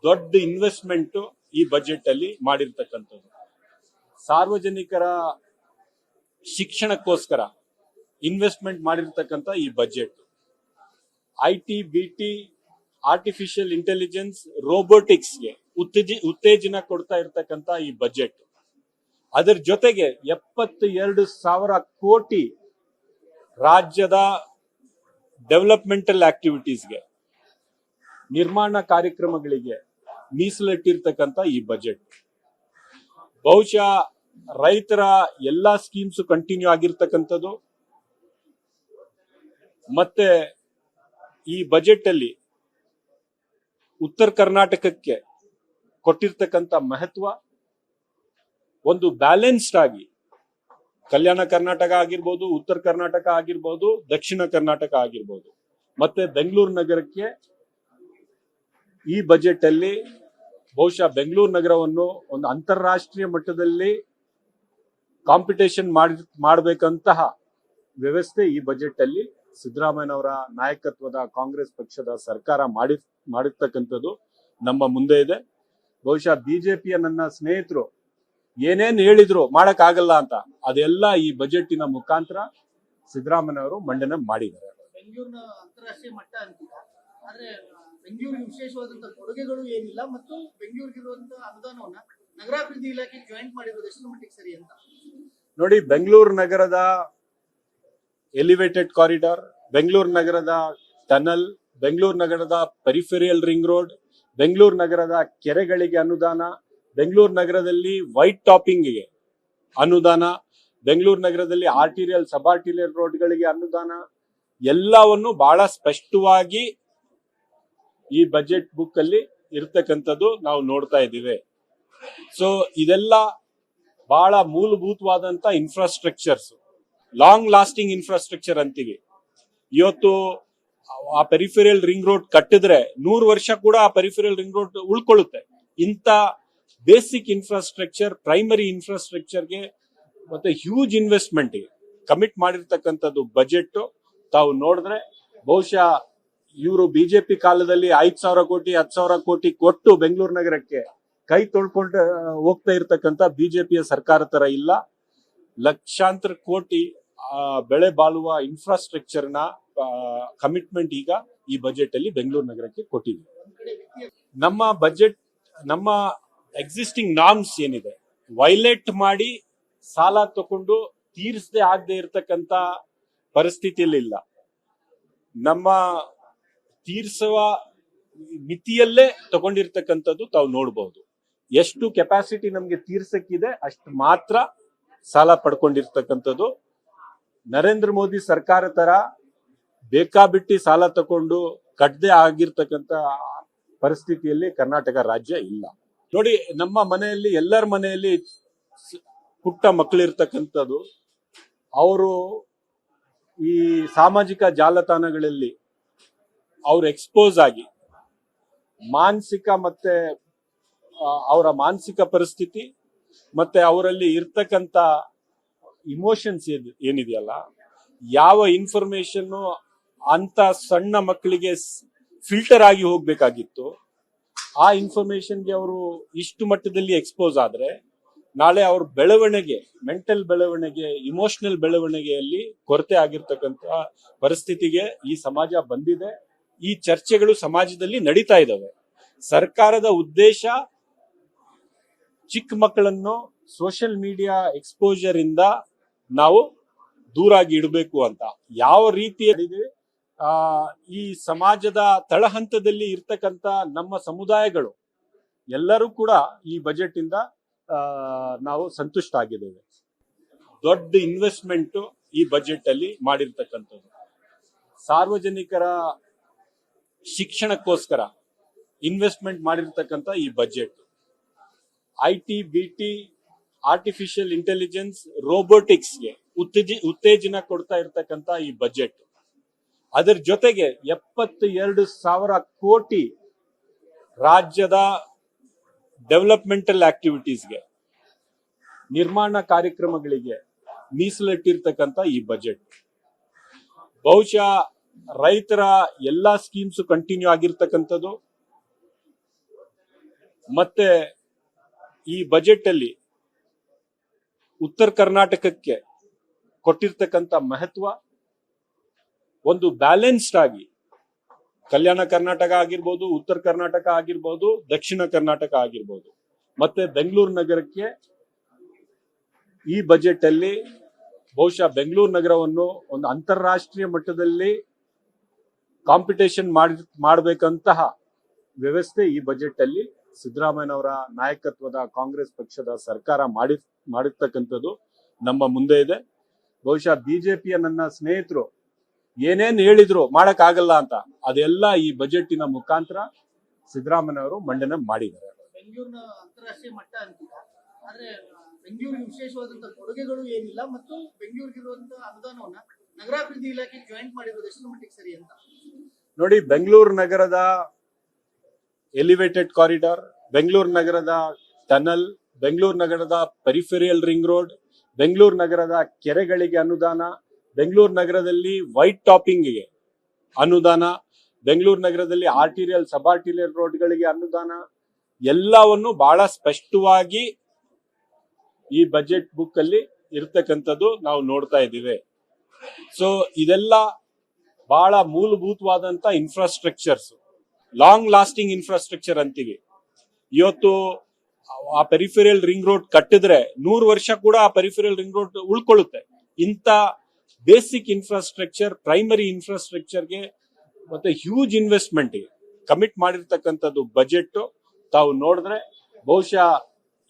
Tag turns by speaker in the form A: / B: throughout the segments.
A: ದೊಡ್ಡ ಇನ್ವೆಸ್ಟ್ಮೆಂಟ್ ಈ ಬಜೆಟ್ ಅಲ್ಲಿ ಮಾಡಿರ್ತಕ್ಕಂಥದ್ದು. ಸಾರ್ವಜನಿಕರ ಶಿಕ್ಷಣಕ್ಕೋಸ್ಕರ ಇನ್ವೆಸ್ಟ್ಮೆಂಟ್ ಮಾಡಿರ್ತಕ್ಕಂಥ ಈ budget. IT, BT, artificial intelligence, ರೋಬೋಟಿಕ್ಸ್ಗೆ ಉತ್ತೇಜನ ಕೊಡ್ತಾ ಇರ್ತಕ್ಕಂಥ ಈ ಬಜೆಟ್. ಅದರ ಜೊತೆಗೆ 72,000 ಕೋಟಿ ರಾಜ್ಯದ ಡೆವಲಪ್ಮೆಂಟಲ್ ಆಕ್ಟಿವಿಟೀಸ್ಗೆ, ನಿರ್ಮಾಣ ಕಾರ್ಯಕ್ರಮಗಳಿಗೆ ಮೀಸಲಿಟ್ಟಿರ್ತಕ್ಕಂಥ ಈ ಬಜೆಟ್. ಬಹುಶಃ ರೈತರ ಎಲ್ಲಾ ಸ್ಕೀಮ್ಸ್ ಕಂಟಿನ್ಯೂ ಆಗಿರ್ತಕ್ಕಂಥದ್ದು. ಮತ್ತೆ ಈ ಬಜೆಟ್ ಅಲ್ಲಿ ಉತ್ತರ ಕರ್ನಾಟಕಕ್ಕೆ ಕೊಟ್ಟಿರ್ತಕ್ಕಂಥ ಮಹತ್ವ, ಒಂದು ಬ್ಯಾಲೆನ್ಸ್ಡ್ ಆಗಿ ಕಲ್ಯಾಣ ಕರ್ನಾಟಕ ಆಗಿರ್ಬೋದು, ಉತ್ತರ ಕರ್ನಾಟಕ ಆಗಿರ್ಬೋದು, ದಕ್ಷಿಣ ಕರ್ನಾಟಕ ಆಗಿರ್ಬೋದು, ಮತ್ತೆ ಬೆಂಗಳೂರು ನಗರಕ್ಕೆ ಈ ಬಜೆಟ್ ಅಲ್ಲಿ ಬಹುಶಃ ಬೆಂಗಳೂರು ನಗರವನ್ನು ಒಂದು ಅಂತಾರಾಷ್ಟ್ರೀಯ ಮಟ್ಟದಲ್ಲಿ ಕಾಂಪಿಟೇಷನ್ ಮಾಡಬೇಕಂತಹ ವ್ಯವಸ್ಥೆ ಈ ಬಜೆಟ್ ಅಲ್ಲಿ ಸಿದ್ದರಾಮಯ್ಯನವರ ನಾಯಕತ್ವದ ಕಾಂಗ್ರೆಸ್ ಪಕ್ಷದ ಸರ್ಕಾರ ಮಾಡಿರ್ತಕ್ಕಂಥದ್ದು ನಮ್ಮ ಮುಂದೆ ಇದೆ. ಬಹುಶಃ ಬಿಜೆಪಿಯ ನನ್ನ ಸ್ನೇಹಿತರು ಏನೇನ್ ಹೇಳಿದ್ರು ಮಾಡಕ್ ಆಗಲ್ಲ ಅಂತ, ಅದೆಲ್ಲ ಈ ಬಜೆಟಿನ ಮುಖಾಂತರ ಸಿದ್ದರಾಮಯ್ಯನವರು ಮಂಡನೆ ಮಾಡಿದ್ದಾರೆ.
B: ಬೆಂಗಳೂರಿನ ಅಂತಾರಾಷ್ಟ್ರೀಯ ಮಟ್ಟ ಅಂತಿಲ್ಲ, ಆದ್ರೆ ಬೆಂಗಳೂರಿಗೆ ವಿಶೇಷವಾದಂತಹ ಕೊಡುಗೆಗಳು ಏನಿಲ್ಲ ಮತ್ತು ಬೆಂಗಳೂರಿಗಿರುವಂತಹ ಅನುದಾನವನ್ನ ನಗರಾಭಿವೃದ್ಧಿ ಇಲಾಖೆ ಜಾಯಿಂಟ್ ಮಾಡಿರೋದು ಎಷ್ಟು ಮಟ್ಟಿಗೆ ಸರಿ ಅಂತ
A: ನೋಡಿ. ಬೆಂಗಳೂರು ನಗರದ ಎಲಿವೇಟೆಡ್ ಕಾರಿಡಾರ್, ಬೆಂಗಳೂರು ನಗರದ ಟನಲ್, ಬೆಂಗಳೂರು ನಗರದ ಪೆರಿಫೆರಿಯಲ್ ರಿಂಗ್ ರೋಡ್, ಬೆಂಗಳೂರು ನಗರದ ಕೆರೆಗಳಿಗೆ ಅನುದಾನ, ಬೆಂಗಳೂರು ನಗರದಲ್ಲಿ ವೈಟ್ ಟಾಪಿಂಗ್ಗೆ ಅನುದಾನ, ಬೆಂಗಳೂರು ನಗರದಲ್ಲಿ ಆರ್ಟಿರಿಯಲ್ ಸಬಾರ್ಟಿರಿಯಲ್ ರೋಡ್ಗಳಿಗೆ ಅನುದಾನ, ಎಲ್ಲವನ್ನು ಬಹಳ ಸ್ಪಷ್ಟವಾಗಿ ಈ ಬಜೆಟ್ ಬುಕ್ ಅಲ್ಲಿ ಇರ್ತಕ್ಕಂಥದ್ದು ನಾವು ನೋಡ್ತಾ ಇದ್ದೀವಿ. ಸೊ ಇದೆಲ್ಲ ಬಹಳ ಮೂಲಭೂತವಾದಂತ ಇನ್ಫ್ರಾಸ್ಟ್ರಕ್ಚರ್ಸ್, ಲಾಂಗ್ ಲಾಸ್ಟಿಂಗ್ ಇನ್ಫ್ರಾಸ್ಟ್ರಕ್ಚರ್ ಅಂತೀವಿ. ಇವತ್ತು ಆ ಪೆರಿಫೆರಿಯಲ್ ರಿಂಗ್ ರೋಡ್ ಕಟ್ಟಿದ್ರೆ 100 ವರ್ಷ ಕೂಡ ಆ ಪೆರಿಫೆರಿಯಲ್ ರಿಂಗ್ ರೋಡ್ ಉಳ್ಕೊಳ್ಳುತ್ತೆ. ಇಂಥ ಬೇಸಿಕ್ ಇನ್ಫ್ರಾಸ್ಟ್ರಕ್ಚರ್, ಪ್ರೈಮರಿ ಇನ್ಫ್ರಾಸ್ಟ್ರಕ್ಚರ್ಗೆ ಮತ್ತೆ ಹ್ಯೂಜ್ ಇನ್ವೆಸ್ಟ್ಮೆಂಟ್ಗೆ ಕಮಿಟ್ ಮಾಡಿರ್ತಕ್ಕಂಥದ್ದು ಬಜೆಟ್ ತಾವು ನೋಡಿದ್ರೆ, ಬಹುಶಃ ಇವರು ಬಿಜೆಪಿ ಕಾಲದಲ್ಲಿ 5,000 ಕೋಟಿ 10,000 ಕೋಟಿ ಕೊಟ್ಟು ಬೆಂಗಳೂರು ನಗರಕ್ಕೆ ಕೈ ತೊಳ್ಕೊಂಡು ಹೋಗ್ತಾ ಇರ್ತಕ್ಕಂಥ ಬಿಜೆಪಿಯ ಸರ್ಕಾರ ತರ ಇಲ್ಲ. ಲಕ್ಷಾಂತರ ಕೋಟಿ ಬೆಳೆ ಬಾಳುವ ಇನ್ಫ್ರಾಸ್ಟ್ರಕ್ಚರ್ ನ ಕಮಿಟ್ಮೆಂಟ್ ಈಗ ಈ ಬಜೆಟ್ ಅಲ್ಲಿ ಬೆಂಗಳೂರು ನಗರಕ್ಕೆ ಕೊಟ್ಟಿದೆ. ನಮ್ಮ ಬಜೆಟ್, ನಮ್ಮ ಎಕ್ಸಿಸ್ಟಿಂಗ್ ನಾರ್ಮ್ಸ್ ಏನಿದೆ ವೈಲೇಟ್ ಮಾಡಿ ಸಾಲ ತಕೊಂಡು ತೀರಿಸದೆ ಆಗದೆ ಇರತಕ್ಕಂತ ಪರಿಸ್ಥಿತಿಯಲ್ಲಿ ಇಲ್ಲ. ನಮ್ಮ ತೀರಿಸುವ ಮಿತಿಯಲ್ಲೇ ತಗೊಂಡಿರ್ತಕ್ಕಂಥದ್ದು ತಾವು ನೋಡಬಹುದು. ಎಷ್ಟು ಕೆಪಾಸಿಟಿ ನಮ್ಗೆ ತೀರ್ಸಕ್ಕಿದೆ ಅಷ್ಟು ಮಾತ್ರ ಸಾಲ ಪಡ್ಕೊಂಡಿರ್ತಕ್ಕಂಥದ್ದು. ನರೇಂದ್ರ ಮೋದಿ ಸರ್ಕಾರ ತರ ಬೇಕಾಬಿಟ್ಟಿ ಸಾಲ ತಕೊಂಡು ಕಟ್ಟದೆ ಆಗಿರ್ತಕ್ಕಂಥ ಪರಿಸ್ಥಿತಿಯಲ್ಲಿ ಕರ್ನಾಟಕ ರಾಜ್ಯ ಇಲ್ಲ. ನೋಡಿ, ನಮ್ಮ ಮನೆಯಲ್ಲಿ, ಎಲ್ಲರ ಮನೆಯಲ್ಲಿ ಪುಟ್ಟ ಮಕ್ಕಳಿರ್ತಕ್ಕಂಥದ್ದು, ಅವರು ಈ ಸಾಮಾಜಿಕ ಜಾಲತಾಣಗಳಲ್ಲಿ ಅವ್ರು ಎಕ್ಸ್ಪೋಸ್ ಆಗಿ ಮಾನಸಿಕ ಮತ್ತೆ ಅವರ ಮಾನಸಿಕ ಪರಿಸ್ಥಿತಿ ಮತ್ತೆ ಅವರಲ್ಲಿ ಇರ್ತಕ್ಕಂಥ ಇಮೋಷನ್ಸ್ ಏನಿದೆಯಲ್ಲ, ಯಾವ ಇನ್ಫಾರ್ಮೇಶನ್ ಅಂತ ಸಣ್ಣ ಮಕ್ಕಳಿಗೆ ಫಿಲ್ಟರ್ ಆಗಿ ಹೋಗ್ಬೇಕಾಗಿತ್ತು, ಆ ಇನ್ಫಾರ್ಮೇಶನ್ಗೆ ಅವರು ಇಷ್ಟು ಮಟ್ಟದಲ್ಲಿ ಎಕ್ಸ್ಪೋಸ್ ಆದ್ರೆ ನಾಳೆ ಅವ್ರ ಬೆಳವಣಿಗೆ, ಮೆಂಟಲ್ ಬೆಳವಣಿಗೆ, ಇಮೋಷನಲ್ ಬೆಳವಣಿಗೆಯಲ್ಲಿ ಕೊರತೆ ಆಗಿರ್ತಕ್ಕಂಥ ಪರಿಸ್ಥಿತಿಗೆ ಈ ಸಮಾಜ ಬಂದಿದೆ. ಈ ಚರ್ಚೆಗಳು ಸಮಾಜದಲ್ಲಿ ನಡೀತಾ ಇದ್ದಾವೆ. ಸರ್ಕಾರದ ಉದ್ದೇಶ ಚಿಕ್ಕ ಮಕ್ಕಳನ್ನು ಸೋಷಿಯಲ್ ಮೀಡಿಯಾ ಎಕ್ಸ್ಪೋಜರ್ ಇಂದ ನಾವು ದೂರಾಗಿ ಇಡಬೇಕು ಅಂತ. ಯಾವ ರೀತಿ ಈ ಸಮಾಜದ ತಳಹಂತದಲ್ಲಿ ಇರ್ತಕ್ಕಂಥ ನಮ್ಮ ಸಮುದಾಯಗಳು ಎಲ್ಲರೂ ಕೂಡ ಈ ಬಜೆಟ್ ಇಂದ ನಾವು ಸಂತುಷ್ಟ ಆಗಿದ್ದೇವೆ. ದೊಡ್ಡ ಇನ್ವೆಸ್ಟ್ಮೆಂಟ್ ಈ ಬಜೆಟ್ ಅಲ್ಲಿ ಮಾಡಿರ್ತಕ್ಕಂಥದ್ದು. ಸಾರ್ವಜನಿಕರ ಶಿಕ್ಷಣಕ್ಕೋಸ್ಕರ ಇನ್ವೆಸ್ಟ್ಮೆಂಟ್ ಮಾಡಿರ್ತಕ್ಕಂಥ ಈ budget. IT, BT, artificial intelligence, ರೋಬೋಟಿಕ್ಸ್ಗೆ ಉತ್ತೇಜನ ಕೊಡ್ತಾ ಇರ್ತಕ್ಕಂಥ ಈ ಬಜೆಟ್. ಅದರ ಜೊತೆಗೆ 72,000 ಕೋಟಿ ರಾಜ್ಯದ ಡೆವಲಪ್ಮೆಂಟಲ್ ಆಕ್ಟಿವಿಟೀಸ್ಗೆ, ನಿರ್ಮಾಣ ಕಾರ್ಯಕ್ರಮಗಳಿಗೆ ಮೀಸಲಿಟ್ಟಿರ್ತಕ್ಕಂಥ ಈ ಬಜೆಟ್. ಬಹುಶಃ ರೈತರ ಎಲ್ಲಾ ಸ್ಕೀಮ್ಸ್ ಕಂಟಿನ್ಯೂ ಆಗಿರ್ತಕ್ಕಂಥದ್ದು. ಮತ್ತೆ ಈ ಬಜೆಟ್ ಅಲ್ಲಿ ಉತ್ತರ ಕರ್ನಾಟಕಕ್ಕೆ ಕೊಟ್ಟಿರ್ತಕ್ಕಂಥ ಮಹತ್ವ, ಒಂದು ಬ್ಯಾಲೆನ್ಸ್ಡ್ ಆಗಿ ಕಲ್ಯಾಣ ಕರ್ನಾಟಕ ಆಗಿರ್ಬೋದು, ಉತ್ತರ ಕರ್ನಾಟಕ ಆಗಿರ್ಬೋದು, ದಕ್ಷಿಣ ಕರ್ನಾಟಕ ಆಗಿರ್ಬೋದು, ಮತ್ತೆ ಬೆಂಗಳೂರು ನಗರಕ್ಕೆ ಈ ಬಜೆಟ್ ಅಲ್ಲಿ ಬಹುಶಃ ಬೆಂಗಳೂರು ನಗರವನ್ನು ಒಂದು ಅಂತಾರಾಷ್ಟ್ರೀಯ ಮಟ್ಟದಲ್ಲಿ ಕಾಂಪಿಟೇಷನ್ ಮಾಡಬೇಕಂತಹ ವ್ಯವಸ್ಥೆ ಈ ಬಜೆಟ್ ಅಲ್ಲಿ ಸಿದ್ದರಾಮಯ್ಯನವರ ನಾಯಕತ್ವದ ಕಾಂಗ್ರೆಸ್ ಪಕ್ಷದ ಸರ್ಕಾರ ಮಾಡಿರ್ತಕ್ಕಂಥದ್ದು ನಮ್ಮ ಮುಂದೆ ಇದೆ. ಬಹುಶಃ ಬಿಜೆಪಿಯ ನನ್ನ ಸ್ನೇಹಿತರು ಏನೇನ್ ಹೇಳಿದ್ರು ಮಾಡಕ್ ಆಗಲ್ಲ ಅಂತ, ಅದೆಲ್ಲ ಈ ಬಜೆಟಿನ ಮುಖಾಂತರ ಸಿದ್ದರಾಮಯ್ಯನವರು ಮಂಡನೆ ಮಾಡಿದ್ದಾರೆ.
B: ಬೆಂಗಳೂರಿನ ಅಂತಾರಾಷ್ಟ್ರೀಯ ಮಟ್ಟ ಅಂತೀಗ, ಆದ್ರೆ ಬೆಂಗಳೂರಿಗೆ ವಿಶೇಷವಾದಂತಹ ಕೊಡುಗೆಗಳು ಏನಿಲ್ಲ ಮತ್ತು ಬೆಂಗಳೂರಿಗಿರುವಂತಹ ಅನುದಾನವನ್ನ ನಗರಾಭಿವೃದ್ಧಿ ಇಲಾಖೆ ಜಾಯಿಂಟ್ ಮಾಡಿರೋದು ಎಷ್ಟರ ಮಟ್ಟಿಗೆ ಸರಿ ಅಂತ
A: ನೋಡಿ. ಬೆಂಗಳೂರು ನಗರದ ಎಲಿವೇಟೆಡ್ ಕಾರಿಡಾರ್, ಬೆಂಗಳೂರು ನಗರದ ಟನಲ್, ಬೆಂಗಳೂರು ನಗರದ ಪೆರಿಫೆರಿಯಲ್ ರಿಂಗ್ ರೋಡ್, ಬೆಂಗಳೂರು ನಗರದ ಕೆರೆಗಳಿಗೆ ಅನುದಾನ, ಬೆಂಗಳೂರು ನಗರದಲ್ಲಿ ವೈಟ್ ಟಾಪಿಂಗ್ಗೆ ಅನುದಾನ, ಬೆಂಗಳೂರು ನಗರದಲ್ಲಿ ಆರ್ಟಿರಿಯಲ್ ಸಬ್ ಆರ್ಟಿರಿಯಲ್ ರೋಡ್ಗಳಿಗೆ ಅನುದಾನ, ಎಲ್ಲವನ್ನು ಬಹಳ ಸ್ಪಷ್ಟವಾಗಿ ಈ ಬಜೆಟ್ ಬುಕ್ ಅಲ್ಲಿ ಇರ್ತಕ್ಕಂಥದ್ದು ನಾವು ನೋಡ್ತಾ ಇದ್ದೀವಿ. ಸೊ ಇದೆಲ್ಲ ಬಹಳ ಮೂಲಭೂತವಾದಂತ ಇನ್ಫ್ರಾಸ್ಟ್ರಕ್ಚರ್ಸ್, ಲಾಂಗ್ ಲಾಸ್ಟಿಂಗ್ ಇನ್ಫ್ರಾಸ್ಟ್ರಕ್ಚರ್ ಅಂತೀವಿ. ಇವತ್ತು ಆ ಪೆರಿಫೆರಿಯಲ್ ರಿಂಗ್ ರೋಡ್ ಕಟ್ಟಿದ್ರೆ 100 ವರ್ಷ ಕೂಡ ಆ ಪೆರಿಫೆರಿಯಲ್ ರಿಂಗ್ ರೋಡ್ ಉಳ್ಕೊಳ್ಳುತ್ತೆ. ಇಂಥ ಬೇಸಿಕ್ ಇನ್ಫ್ರಾಸ್ಟ್ರಕ್ಚರ್, ಪ್ರೈಮರಿ ಇನ್ಫ್ರಾಸ್ಟ್ರಕ್ಚರ್ಗೆ ಮತ್ತೆ ಹ್ಯೂಜ್ ಇನ್ವೆಸ್ಟ್ಮೆಂಟ್ಗೆ ಕಮಿಟ್ ಮಾಡಿರ್ತಕ್ಕಂಥದ್ದು ಬಜೆಟ್ ತಾವು ನೋಡಿದ್ರೆ, ಬಹುಶಃ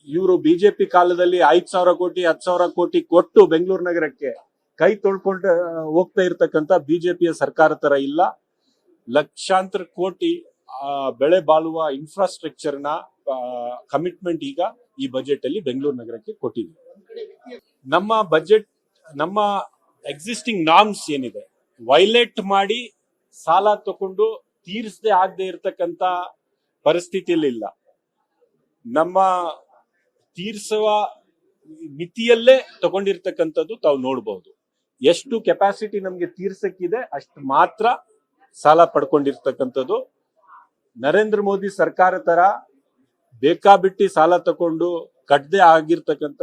A: ಇವರು ಬಿಜೆಪಿ ಕಾಲದಲ್ಲಿ 5,000 ಕೋಟಿ 10,000 ಕೋಟಿ ಕೊಟ್ಟು ಬೆಂಗಳೂರು ನಗರಕ್ಕೆ ಕೈ ತೊಳ್ಕೊಂಡು ಹೋಗ್ತಾ ಇರ್ತಕ್ಕಂಥ ಬಿಜೆಪಿಯ ಸರ್ಕಾರ ತರ ಇಲ್ಲ. ಲಕ್ಷಾಂತರ ಕೋಟಿ ಬೆಳೆ ಬಾಳುವ ಇನ್ಫ್ರಾಸ್ಟ್ರಕ್ಚರ್ ನ ಕಮಿಟ್ಮೆಂಟ್ ಈಗ ಈ ಬಜೆಟ್ ಅಲ್ಲಿ ಬೆಂಗಳೂರು ನಗರಕ್ಕೆ ಕೊಟ್ಟಿದೆ. ನಮ್ಮ ಬಜೆಟ್, ನಮ್ಮ ಎಕ್ಸಿಸ್ಟಿಂಗ್ ನಾರ್ಮ್ಸ್ ಏನಿದೆ ವೈಲೇಟ್ ಮಾಡಿ ಸಾಲ ತಕೊಂಡು ತೀರಿಸದೆ ಆಗದೆ ಇರತಕ್ಕಂತ ಪರಿಸ್ಥಿತಿಯಲ್ಲಿ ಇಲ್ಲ. ನಮ್ಮ ತೀರಿಸುವ ಮಿತಿಯಲ್ಲೇ ತಗೊಂಡಿರ್ತಕ್ಕಂಥದ್ದು ತಾವು ನೋಡಬಹುದು. ಎಷ್ಟು ಕೆಪಾಸಿಟಿ ನಮ್ಗೆ ತೀರ್ಸಕ್ಕಿದೆ ಅಷ್ಟು ಮಾತ್ರ ಸಾಲ ಪಡ್ಕೊಂಡಿರ್ತಕ್ಕಂಥದ್ದು. ನರೇಂದ್ರ ಮೋದಿ ಸರ್ಕಾರ ತರ ಬೇಕಾಬಿಟ್ಟಿ ಸಾಲ ತಕೊಂಡು ಕಟ್ಟದೆ ಆಗಿರ್ತಕ್ಕಂಥ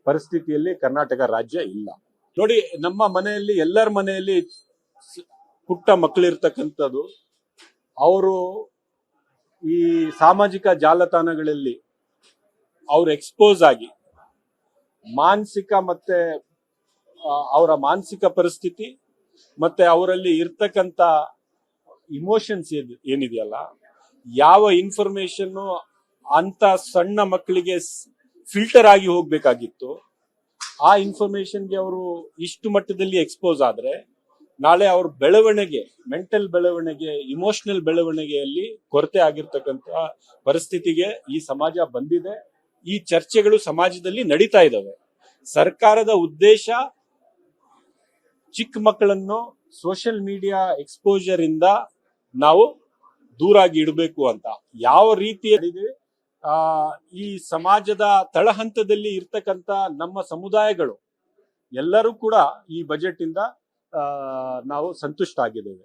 A: ಪರಿಸ್ಥಿತಿಯಲ್ಲಿ ಕರ್ನಾಟಕ ರಾಜ್ಯ ಇಲ್ಲ. ನೋಡಿ, ನಮ್ಮ ಮನೆಯಲ್ಲಿ, ಎಲ್ಲರ ಮನೆಯಲ್ಲಿ ಪುಟ್ಟ ಮಕ್ಕಳಿರ್ತಕ್ಕಂಥದ್ದು, ಅವರು ಈ ಸಾಮಾಜಿಕ ಜಾಲತಾಣಗಳಲ್ಲಿ ಅವ್ರು ಎಕ್ಸ್ಪೋಸ್ ಆಗಿ ಮಾನಸಿಕ ಮತ್ತೆ ಅವರ ಮಾನಸಿಕ ಪರಿಸ್ಥಿತಿ ಮತ್ತೆ ಅವರಲ್ಲಿ ಇರ್ತಕ್ಕಂಥ ಇಮೋಷನ್ಸ್ ಏನಿದೆಯಲ್ಲ, ಯಾವ ಇನ್ಫಾರ್ಮೇಶನ್ ಅಂತ ಸಣ್ಣ ಮಕ್ಕಳಿಗೆ ಫಿಲ್ಟರ್ ಆಗಿ ಹೋಗ್ಬೇಕಾಗಿತ್ತು, ಆ ಇನ್ಫಾರ್ಮೇಶನ್ಗೆ ಅವರು ಇಷ್ಟು ಮಟ್ಟದಲ್ಲಿ ಎಕ್ಸ್ಪೋಸ್ ಆದ್ರೆ ನಾಳೆ ಅವ್ರ ಬೆಳವಣಿಗೆ, ಮೆಂಟಲ್ ಬೆಳವಣಿಗೆ, ಇಮೋಷನಲ್ ಬೆಳವಣಿಗೆಯಲ್ಲಿ ಕೊರತೆ ಆಗಿರ್ತಕ್ಕಂಥ ಪರಿಸ್ಥಿತಿಗೆ ಈ ಸಮಾಜ ಬಂದಿದೆ. ಈ ಚರ್ಚೆಗಳು ಸಮಾಜದಲ್ಲಿ ನಡೀತಾ ಇದ್ದಾವೆ. ಸರ್ಕಾರದ ಉದ್ದೇಶ ಚಿಕ್ಕ ಮಕ್ಕಳನ್ನು ಸೋಷಿಯಲ್ ಮೀಡಿಯಾ ಎಕ್ಸ್ಪೋಜರ್ ಇಂದ ನಾವು ದೂರಾಗಿ ಇಡಬೇಕು ಅಂತ. ಯಾವ ರೀತಿ ಈ ಸಮಾಜದ ತಳಹಂತದಲ್ಲಿ ಇರ್ತಕ್ಕಂಥ ನಮ್ಮ ಸಮುದಾಯಗಳು ಎಲ್ಲರೂ ಕೂಡ ಈ ಬಜೆಟ್ ಇಂದ ನಾವು ಸಂತುಷ್ಟ ಆಗಿದ್ದೇವೆ.